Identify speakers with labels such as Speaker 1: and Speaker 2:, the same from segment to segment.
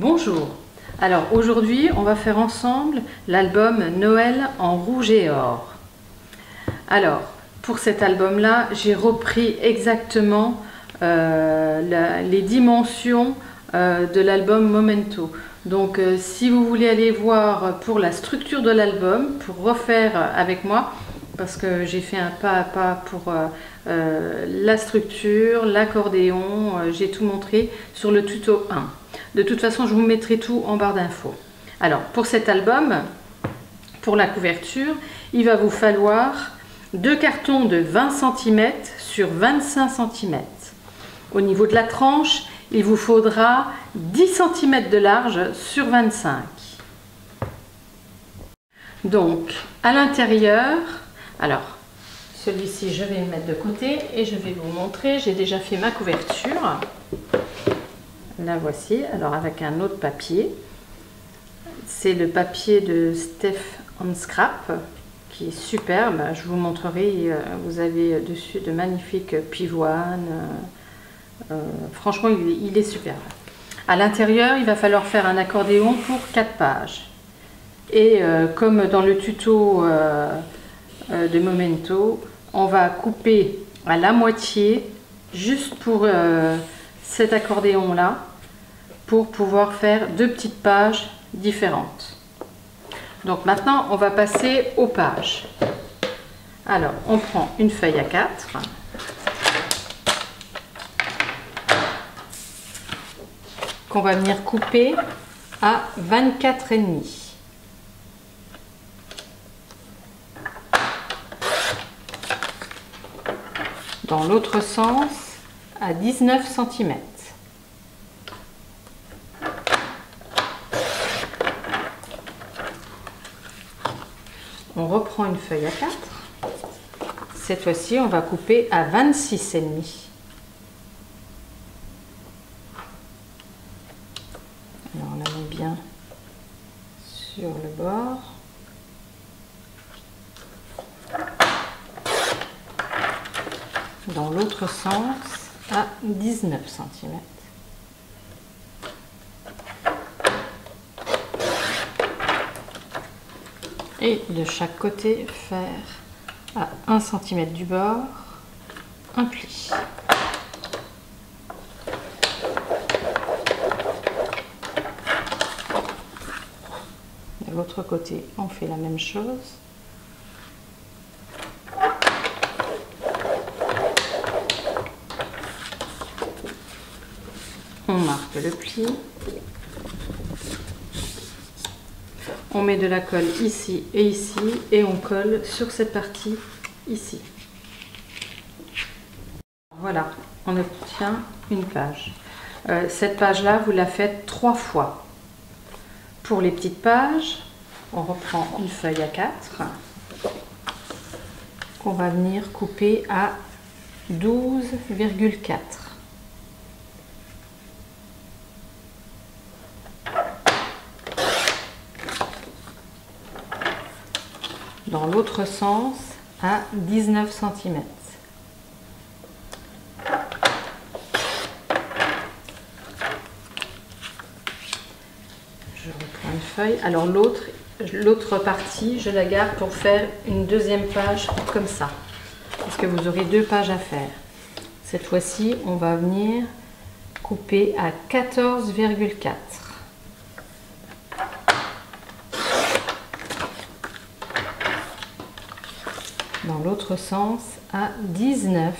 Speaker 1: Bonjour. Alors aujourd'hui on va faire ensemble l'album Noël en rouge et or. Alors pour cet album là j'ai repris exactement les dimensions de l'album Momento. Donc si vous voulez aller voir pour la structure de l'album, pour refaire avec moi, parce que j'ai fait un pas à pas pour la structure, l'accordéon, j'ai tout montré sur le tuto 1. De toute façon, je vous mettrai tout en barre d'infos. Alors, pour cet album, pour la couverture, il va vous falloir 2 cartons de 20 cm sur 25 cm. Au niveau de la tranche, il vous faudra 10 cm de large sur 25. Donc, à l'intérieur, alors, celui-ci, je vais le mettre de côté et je vais vous montrer. J'ai déjà fait ma couverture. La voici, alors avec un autre papier. C'est le papier de Steph on Scrap qui est superbe. Je vous montrerai, vous avez dessus de magnifiques pivoines. Franchement, il est superbe. À l'intérieur, il va falloir faire un accordéon pour 4 pages. Et comme dans le tuto de Momento, on va couper à la moitié juste pour cet accordéon là, pour pouvoir faire 2 petites pages différentes. Donc maintenant on va passer aux pages. Alors on prend une feuille A4 qu'on va venir couper à 24,5. Dans l'autre sens à 19 cm. On reprend une feuille A4. Cette fois-ci, on va couper à 26,5. Alors, on la met bien sur le bord. Dans l'autre sens à 19 cm. Et de chaque côté faire à 1 cm du bord un pli. De l'autre côté on fait la même chose. On marque le pli. On met de la colle ici et on colle sur cette partie ici. Voilà, on obtient une page. Cette page-là, vous la faites 3 fois. Pour les petites pages, on reprend une feuille A4 qu'on va venir couper à 12,4. Dans l'autre sens à 19 cm. Je reprends une feuille. Alors l'autre partie, je la garde pour faire une deuxième page comme ça. Parce que vous aurez 2 pages à faire. Cette fois-ci, on va venir couper à 14,4. Dans l'autre sens à 19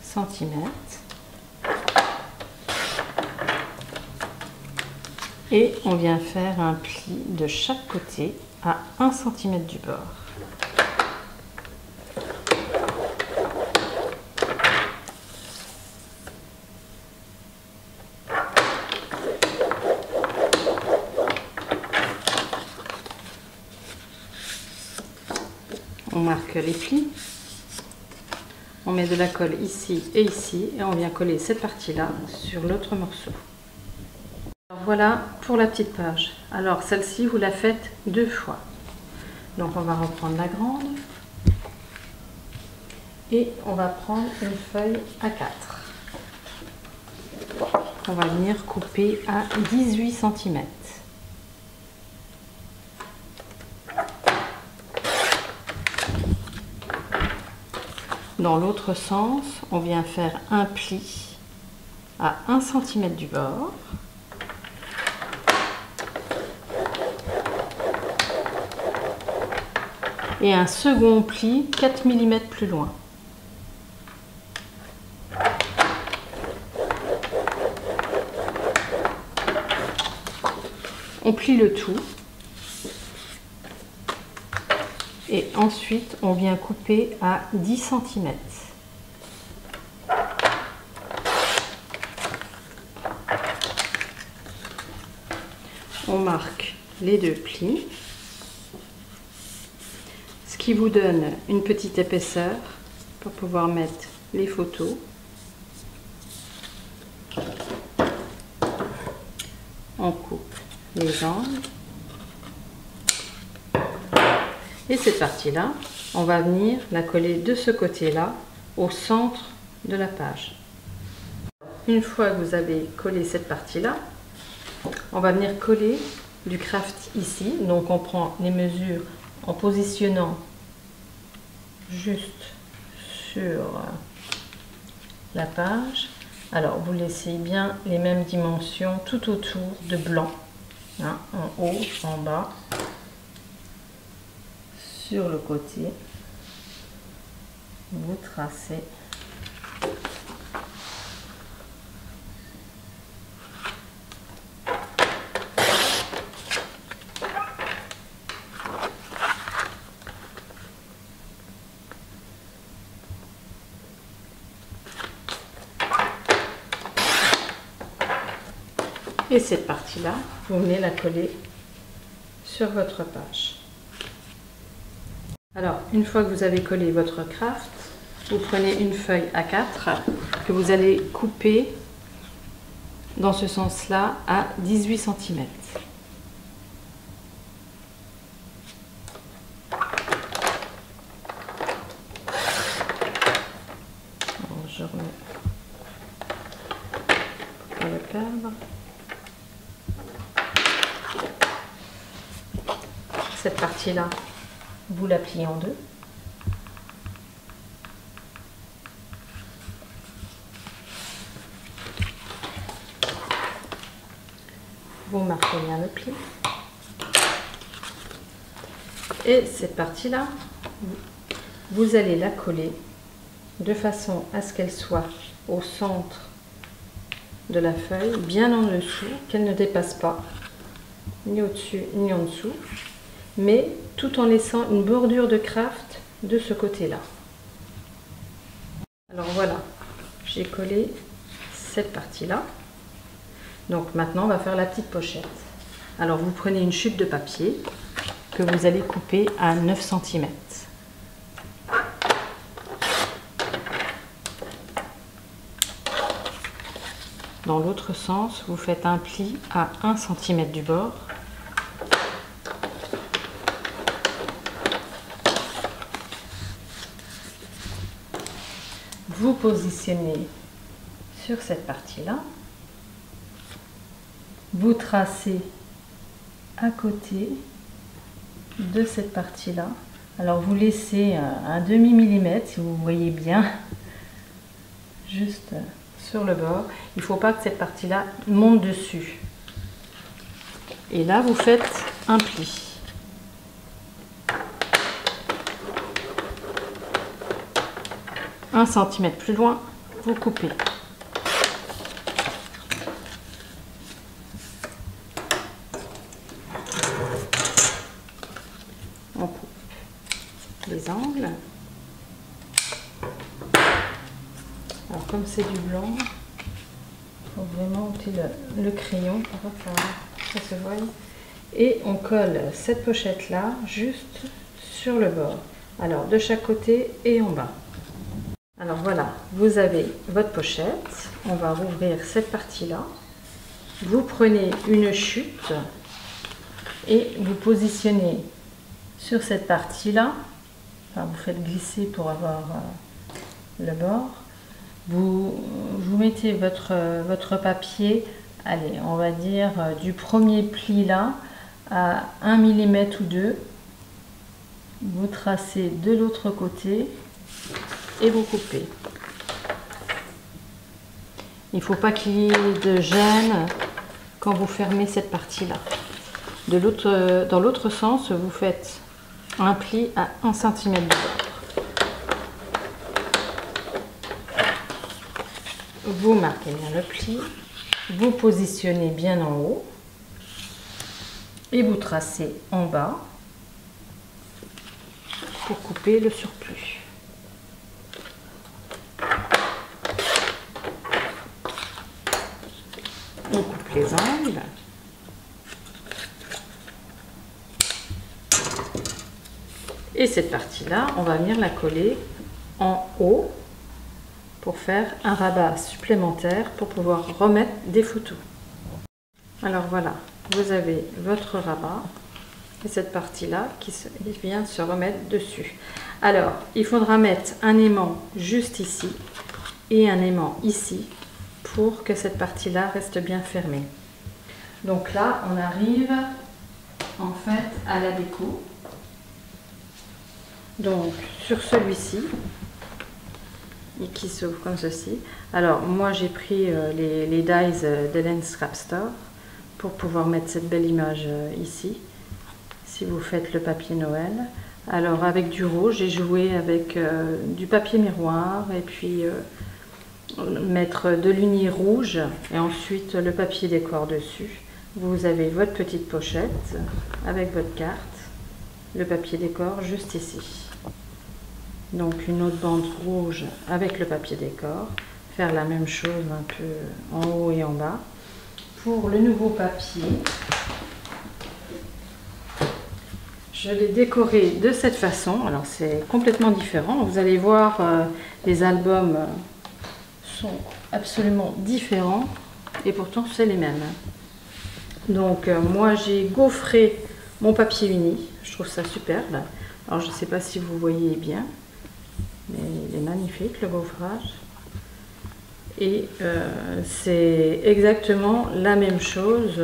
Speaker 1: cm. Et on vient faire un pli de chaque côté à 1 cm du bord. On marque les plis, on met de la colle ici et on vient coller cette partie-là sur l'autre morceau. Alors voilà pour la petite page. Alors celle-ci, vous la faites 2 fois. Donc on va reprendre la grande et on va prendre une feuille A4. qu'on va venir couper à 18 cm. Dans l'autre sens, on vient faire un pli à 1 cm du bord. Et un second pli 4 mm plus loin. On plie le tout. Et ensuite, on vient couper à 10 cm. On marque les deux plis, ce qui vous donne une petite épaisseur pour pouvoir mettre les photos. On coupe les angles. Et cette partie-là, on va venir la coller de ce côté-là, au centre de la page. Une fois que vous avez collé cette partie-là, on va venir coller du craft ici. Donc on prend les mesures en positionnant juste sur la page. Alors vous laissez bien les mêmes dimensions tout autour de blanc, hein, en haut, en bas. Sur le côté, vous tracez et cette partie-là, vous venez la coller sur votre page. Alors, une fois que vous avez collé votre craft, vous prenez une feuille A4 que vous allez couper dans ce sens-là à 18 cm. Alors, je remets pour le perdre. Cette partie-là, vous la pliez en deux. Vous marquez bien le pli. Et cette partie-là, vous allez la coller de façon à ce qu'elle soit au centre de la feuille, bien en dessous, qu'elle ne dépasse pas ni au-dessus ni en dessous, mais tout en laissant une bordure de craft de ce côté-là. Alors voilà, j'ai collé cette partie-là. Donc maintenant, on va faire la petite pochette. Alors vous prenez une chute de papier que vous allez couper à 9 cm. Dans l'autre sens, vous faites un pli à 1 cm du bord. Vous positionnez sur cette partie-là. Vous tracez à côté de cette partie-là. Alors vous laissez un demi-millimètre, si vous voyez bien, juste sur le bord. Il ne faut pas que cette partie-là monte dessus. Et là, vous faites un pli. Un centimètre plus loin, vous coupez. On coupe les angles. Alors comme c'est du blanc, il faut vraiment ôter le crayon pour que ça se voie. Et on colle cette pochette là juste sur le bord. Alors de chaque côté et en bas. Alors voilà, vous avez votre pochette. On va rouvrir cette partie-là. Vous prenez une chute et vous positionnez sur cette partie-là. Enfin, vous faites glisser pour avoir le bord. vous mettez votre papier, allez, on va dire du premier pli là à 1 mm ou 2. Vous tracez de l'autre côté et vous coupez. Il ne faut pas qu'il y ait de gêne quand vous fermez cette partie-là. Dans l'autre sens, vous faites un pli à 1 cm de bord. Vous marquez bien le pli, vous positionnez bien en haut et vous tracez en bas pour couper le surplus. On coupe les angles. Et cette partie-là, on va venir la coller en haut pour faire un rabat supplémentaire pour pouvoir remettre des photos. Alors voilà, vous avez votre rabat et cette partie-là qui vient se remettre dessus. Alors, il faudra mettre un aimant juste ici et un aimant ici pour que cette partie-là reste bien fermée. Donc là, on arrive en fait à la déco. Donc sur celui-ci, qui s'ouvre comme ceci. Alors moi j'ai pris les dies d'Helen Scrap Store pour pouvoir mettre cette belle image ici. Si vous faites le papier Noël. Alors avec du rouge, j'ai joué avec du papier miroir et puis mettre de l'uni rouge et ensuite le papier décor dessus. Vous avez votre petite pochette avec votre carte, le papier décor juste ici. Donc une autre bande rouge avec le papier décor, faire la même chose un peu en haut et en bas. Pour le nouveau papier, je l'ai décoré de cette façon. Alors c'est complètement différent, vous allez voir les albums sont absolument différents et pourtant c'est les mêmes. Donc moi j'ai gaufré mon papier uni, je trouve ça superbe. Alors je ne sais pas si vous voyez bien, mais il est magnifique le gaufrage. Et c'est exactement la même chose.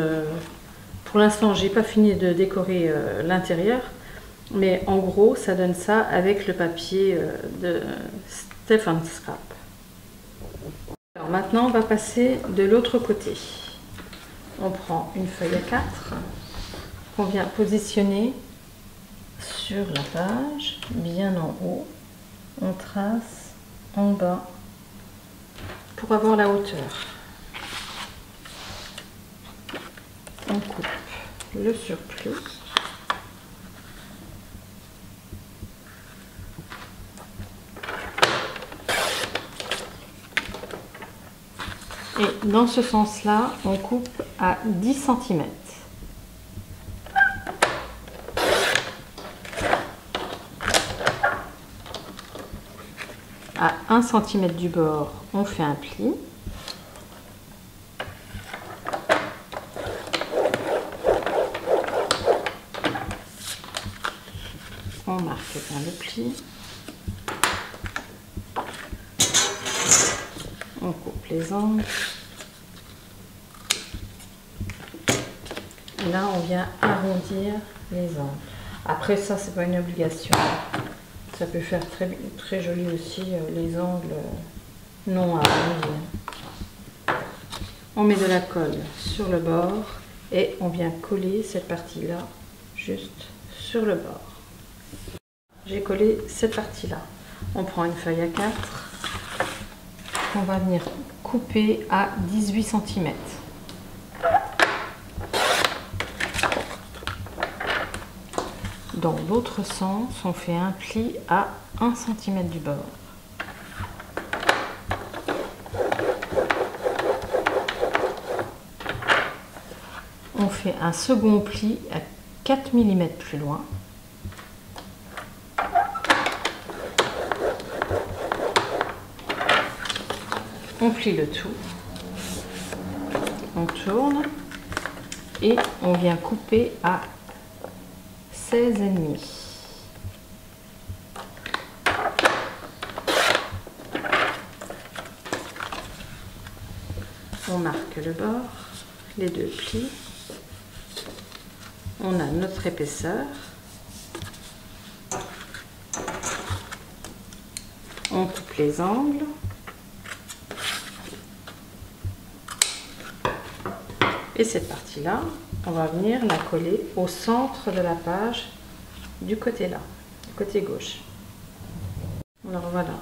Speaker 1: Pour l'instant j'ai pas fini de décorer l'intérieur, mais en gros ça donne ça avec le papier de Stefan Scrap. Alors maintenant on va passer de l'autre côté. On prend une feuille A4 qu'on vient positionner sur la page, bien en haut. On trace en bas pour avoir la hauteur. On coupe le surplus. Et dans ce sens-là, on coupe à 10 cm. À 1 cm du bord, on fait un pli. On marque bien le pli. On coupe les angles. Et là, on vient arrondir les angles. Après ça, c'est pas une obligation. Ça peut faire très joli aussi les angles non arrondis. On met de la colle sur le bord et on vient coller cette partie-là juste sur le bord. J'ai collé cette partie-là. On prend une feuille A4 qu'on va venir couper à 18 cm. Dans l'autre sens, on fait un pli à 1 cm du bord. On fait un second pli à 4 mm plus loin. On plie le tout. On tourne et on vient couper à 16,5. marque le bord, les deux plis. On a notre épaisseur. On coupe les angles. Et cette partie-là, on va venir la coller au centre de la page du côté là, du côté gauche. Alors voilà,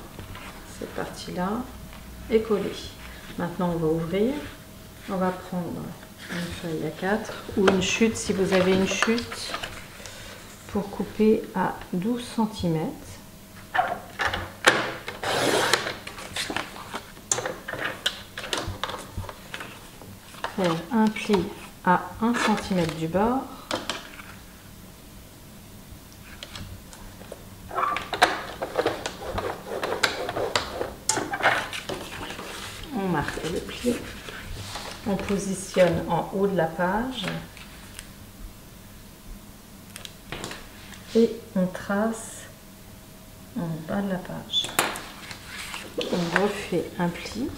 Speaker 1: cette partie-là est collée. Maintenant, on va ouvrir. On va prendre une feuille A4 ou une chute si vous avez une chute pour couper à 12 cm. Faire un pli à 1 cm du bord. On marque le pli. On positionne en haut de la page. Et on trace en bas de la page. On refait un pli.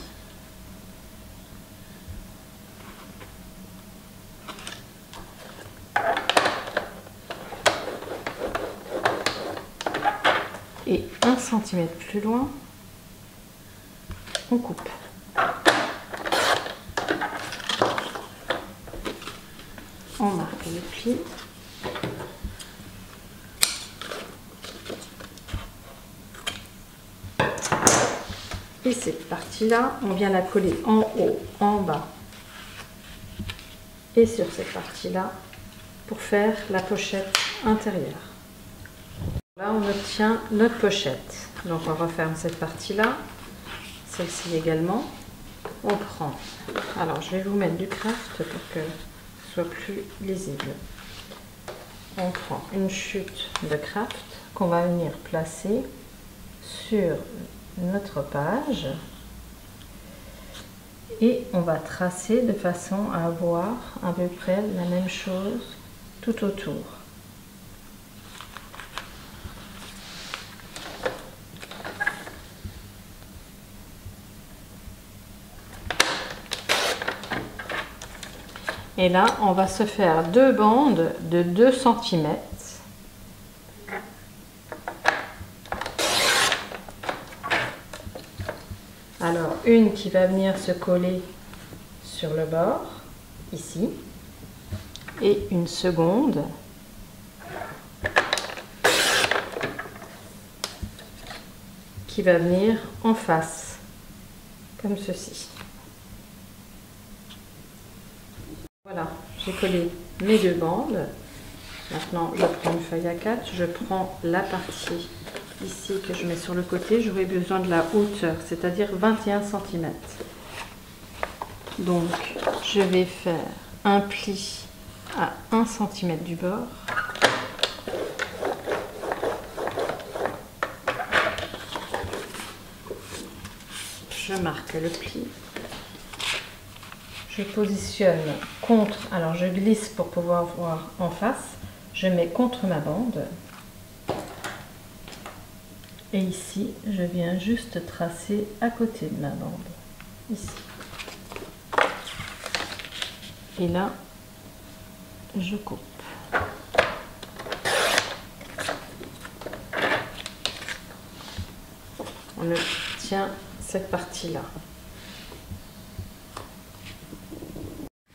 Speaker 1: Et 1 cm plus loin, on coupe. On marque le pli. Et cette partie-là, on vient la coller en haut, en bas et sur cette partie-là pour faire la pochette intérieure. Là, on obtient notre pochette. Donc, on referme cette partie-là, celle-ci également. On prend, alors je vais vous mettre du craft pour que ce soit plus lisible. On prend une chute de craft qu'on va venir placer sur notre page et on va tracer de façon à avoir à peu près la même chose tout autour. Et là, on va se faire deux bandes de 2 cm. Alors, une qui va venir se coller sur le bord, ici, et une seconde qui va venir en face, comme ceci. Voilà, j'ai collé mes deux bandes. Maintenant, je prends une feuille A4, je prends la partie ici que je mets sur le côté. J'aurai besoin de la hauteur, c'est-à-dire 21 cm. Donc, je vais faire un pli à 1 cm du bord. Je marque le pli. Je positionne contre, alors je glisse pour pouvoir voir en face, je mets contre ma bande et ici je viens juste tracer à côté de ma bande, ici. Et là, je coupe. On obtient cette partie-là.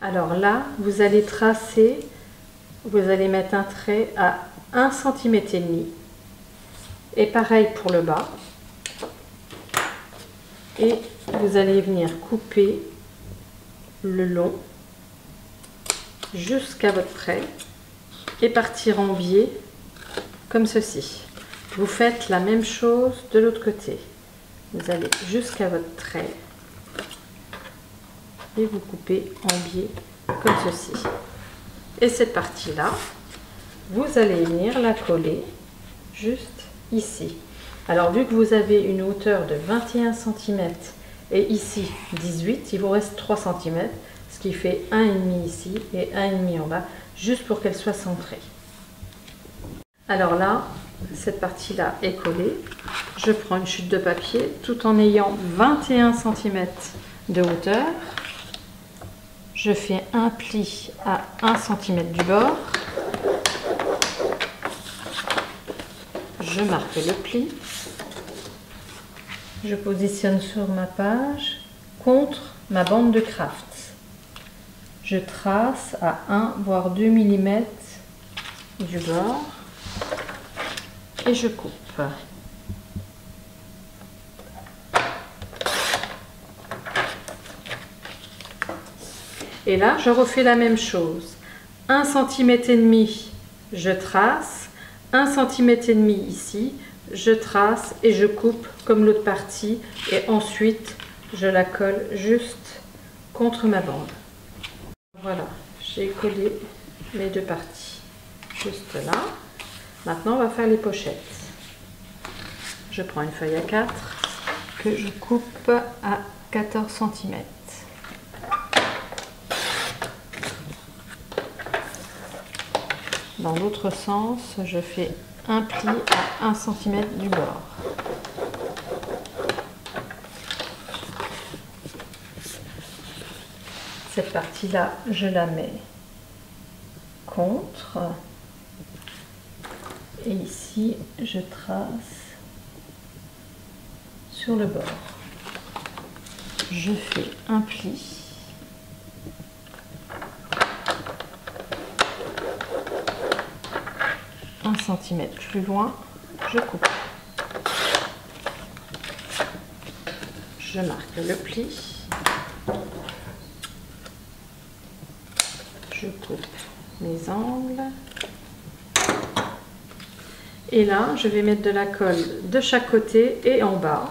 Speaker 1: Alors là, vous allez tracer, vous allez mettre un trait à 1,5 cm. Et pareil pour le bas. Et vous allez venir couper le long jusqu'à votre trait et partir en biais comme ceci. Vous faites la même chose de l'autre côté. Vous allez jusqu'à votre trait et vous coupez en biais comme ceci. Et cette partie-là, vous allez venir la coller juste ici. Alors, vu que vous avez une hauteur de 21 cm et ici 18, il vous reste 3 cm, ce qui fait 1,5 ici et 1,5 en bas, juste pour qu'elle soit centrée. Alors là, cette partie-là est collée. Je prends une chute de papier tout en ayant 21 cm de hauteur. je fais un pli à 1 cm du bord. Je marque le pli. Je positionne sur ma page contre ma bande de craft. Je trace à 1 voire 2 mm du bord et je coupe. Et là, je refais la même chose. 1,5 cm, je trace. 1,5 cm ici, je trace et je coupe comme l'autre partie. Et ensuite, je la colle juste contre ma bande. Voilà, j'ai collé les deux parties. Juste là. Maintenant, on va faire les pochettes. Je prends une feuille A4 que je coupe à 14 cm. Dans l'autre sens, je fais un pli à 1 cm du bord. Cette partie-là, je la mets contre. Et ici, je trace sur le bord. Je fais un pli. Un centimètre plus loin, je coupe. Je marque le pli. Je coupe mes angles. Et là, je vais mettre de la colle de chaque côté et en bas.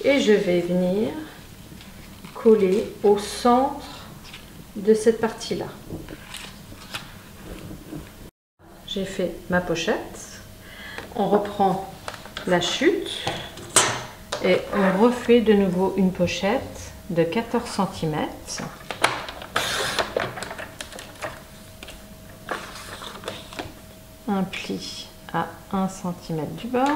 Speaker 1: Et je vais venir coller au centre de cette partie-là. J'ai fait ma pochette. On reprend la chute et on refait de nouveau une pochette de 14 cm. Un pli à 1 cm du bord.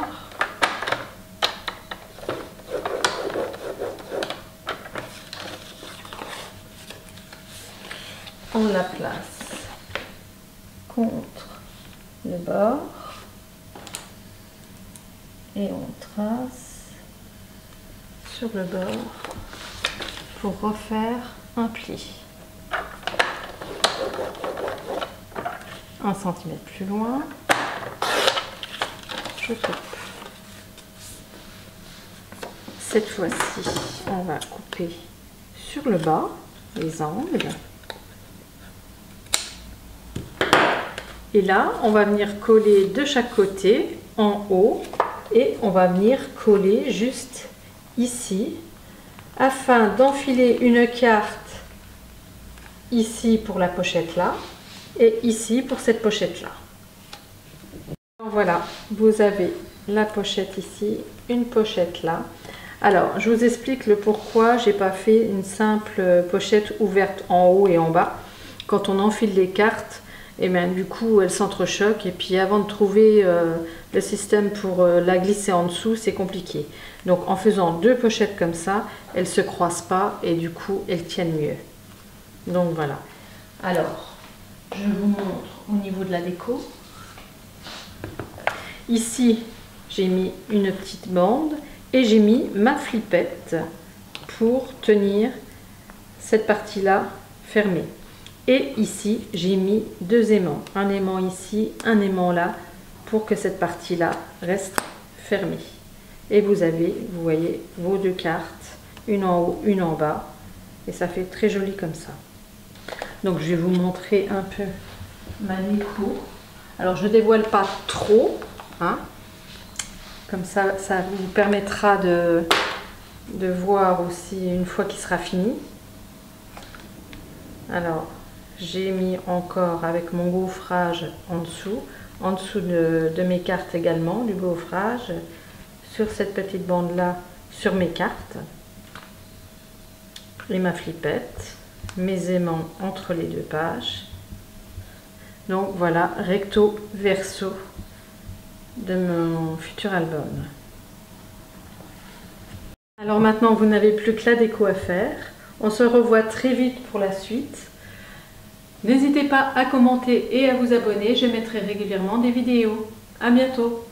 Speaker 1: On la place contre le bord et on trace sur le bord pour refaire un pli. 1 cm plus loin, je coupe. Cette fois-ci, on va couper sur le bas les angles. Et là, on va venir coller de chaque côté en haut et on va venir coller juste ici afin d'enfiler une carte ici pour la pochette là et ici pour cette pochette là. Voilà, vous avez la pochette ici, une pochette là. Alors, je vous explique le pourquoi j'ai pas fait une simple pochette ouverte en haut et en bas. Quand on enfile les cartes, et bien du coup elles s'entrechoquent et puis avant de trouver le système pour la glisser en dessous, c'est compliqué. Donc en faisant deux pochettes comme ça, elles se croisent pas et du coup elles tiennent mieux. Donc voilà. Alors, je vous montre au niveau de la déco. Ici, j'ai mis une petite bande et j'ai mis ma flippette pour tenir cette partie-là fermée. Et ici, j'ai mis deux aimants, un aimant ici, un aimant là, pour que cette partie-là reste fermée. Et vous avez, vous voyez, vos deux cartes, une en haut, une en bas, et ça fait très joli comme ça. Donc je vais vous montrer un peu ma déco. Alors je dévoile pas trop, hein, comme ça, ça vous permettra de voir aussi une fois qu'il sera fini. Alors, j'ai mis encore avec mon gaufrage en dessous de mes cartes également, du gaufrage, sur cette petite bande là, sur mes cartes. Et ma flippette, mes aimants entre les deux pages. Donc voilà, recto verso de mon futur album. Alors maintenant, vous n'avez plus que la déco à faire. On se revoit très vite pour la suite. N'hésitez pas à commenter et à vous abonner, je mettrai régulièrement des vidéos. À bientôt!